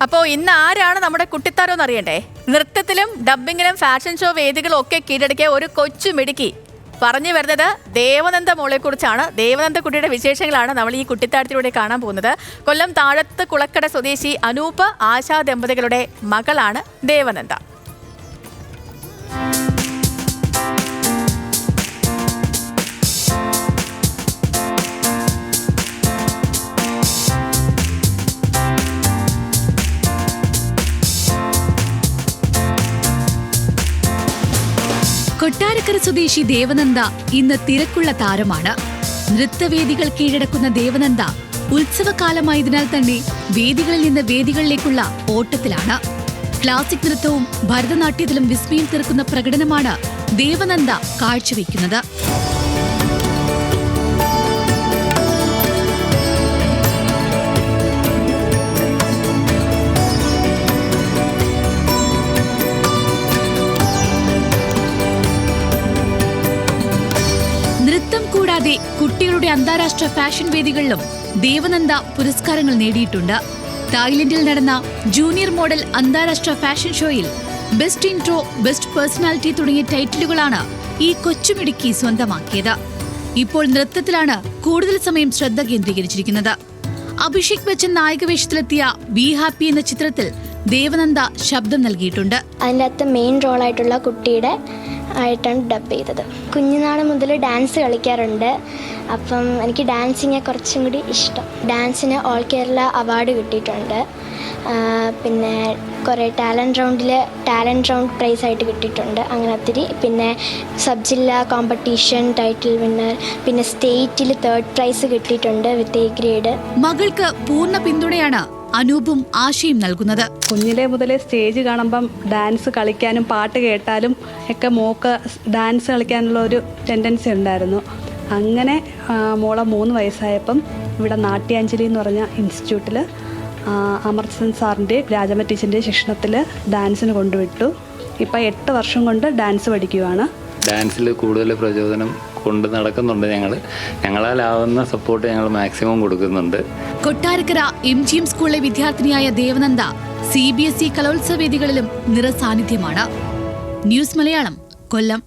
അപ്പോൾ ഇന്ന് ആരാണ് നമ്മുടെ കുട്ടിത്താരം എന്ന് അറിയണ്ടേ? നൃത്തത്തിലും ഡബ്ബിങ്ങിലും ഫാഷൻ ഷോ വേദികളും ഒക്കെ കീഴടക്കിയ ഒരു കൊച്ചു മിടുക്കി. പറഞ്ഞു വരുന്നത് ദേവനന്ദ മോളെ കുറിച്ചാണ്. ദേവനന്ദ കുട്ടിയുടെ വിശേഷങ്ങളാണ് നമ്മൾ ഈ കുട്ടിത്താരത്തിലൂടെ കാണാൻ പോകുന്നത്. കൊല്ലം താഴത്ത് കുളക്കട സ്വദേശി അനൂപ് ആശാ ദമ്പതികളുടെ മകളാണ് ദേവനന്ദ. കൊട്ടാരക്കര സ്വദേശി ദേവനന്ദ ഇന്ന് തിരക്കുള്ള താരമാണ്. നൃത്തവേദികൾ കീഴടക്കുന്ന ദേവനന്ദ ഉത്സവകാലമായതിനാൽ തന്നെ വേദികളിൽ നിന്ന് വേദികളിലേക്കുള്ള ഓട്ടത്തിലാണ്. ക്ലാസിക് നൃത്തവും ഭരതനാട്യത്തിലും വിസ്മയം തീർക്കുന്ന പ്രകടനമാണ് ദേവനന്ദ കാഴ്ചവെക്കുന്നത്. നൃത്തം കൂടാതെ കുട്ടികളുടെ അന്താരാഷ്ട്ര ഫാഷൻ വേദികളിലും ദേവനന്ദ പുരസ്കാരങ്ങൾ നേടിയിട്ടുണ്ട്. തായ്ലൻഡിൽ നടന്ന ജൂനിയർ മോഡൽ അന്താരാഷ്ട്ര ഫാഷൻ ഷോയിൽ ബെസ്റ്റ് ഇൻട്രോ, ബെസ്റ്റ് പേഴ്സണാലിറ്റി തുടങ്ങിയ ടൈറ്റിലുകളാണ് ഈ കൊച്ചുമിടുക്കി സ്വന്തമാക്കിയത്. ഇപ്പോൾ നൃത്തത്തിലാണ് കൂടുതൽ സമയം ശ്രദ്ധ കേന്ദ്രീകരിച്ചിരിക്കുന്നത്. അഭിഷേക് ബച്ചൻ നായകവേഷത്തിലെത്തിയ ബി ഹാപ്പി എന്ന ചിത്രത്തിൽ ദേവനന്ദ ശബ്ദം നൽകിയിട്ടുണ്ട്. അതിൻ്റെ അകത്ത് മെയിൻ റോളായിട്ടുള്ള കുട്ടിയുടെ ആയിട്ടാണ് ഡബ് ചെയ്തത്. കുഞ്ഞുനാൾ മുതൽ ഡാൻസ് കളിക്കാറുണ്ട്. അപ്പം എനിക്ക് ഡാൻസിങ് കുറച്ചും കൂടി ഇഷ്ടം. ഡാൻസിന് ഓൾ കേരള അവാർഡ് കിട്ടിയിട്ടുണ്ട്. പിന്നെ കുറേ ടാലൻറ്റ് റൗണ്ട് പ്രൈസ് ആയിട്ട് കിട്ടിയിട്ടുണ്ട്. അങ്ങനെ ഒത്തിരി. പിന്നെ സബ് ജില്ലാ കോമ്പറ്റീഷൻ ടൈറ്റിൽ വിന്നർ, പിന്നെ സ്റ്റേറ്റിൽ 3rd പ്രൈസ് കിട്ടിയിട്ടുണ്ട് വിത്ത് A ഗ്രേഡ്. മകൾക്ക് പൂർണ്ണ പിന്തുണയാണ് അനൂപും ആശയും നൽകുന്നത്. കുഞ്ഞിലെ മുതലേ സ്റ്റേജ് കാണുമ്പം ഡാൻസ് കളിക്കാനും പാട്ട് കേട്ടാലും ഒക്കെ മോക്ക് ഡാൻസ് കളിക്കാനുള്ള ഒരു ടെൻഡൻസി ഉണ്ടായിരുന്നു. അങ്ങനെ മോളെ 3 വയസ്സായപ്പം ഇവിടെ നാട്യാഞ്ജലി എന്ന് പറഞ്ഞ ഇൻസ്റ്റിറ്റ്യൂട്ടിൽ അമർസൻ സാറിൻ്റെ രാജമ്മ ടീച്ചറിൻ്റെ ശിക്ഷണത്തിൽ ഡാൻസിന് കൊണ്ടുവിട്ടു. ഇപ്പം 8 വർഷം കൊണ്ട് ഡാൻസ് പഠിക്കുകയാണ്. ഡാൻസിൽ കൂടുതൽ പ്രചോദനം കൊണ്ട് നടക്കുന്നുണ്ട്. ഞങ്ങളാലാവുന്ന സപ്പോർട്ട് ഞങ്ങൾ മാക്സിമം കൊടുക്കുന്നുണ്ട്. കൊട്ടാരക്കര MGM സ്കൂളിലെ വിദ്യാർത്ഥിനിയായ ദേവനന്ദ CBSE കലോത്സവ വേദികളിലും നിറസാന്നിധ്യമാണ്. ന്യൂസ് മലയാളം, കൊല്ലം.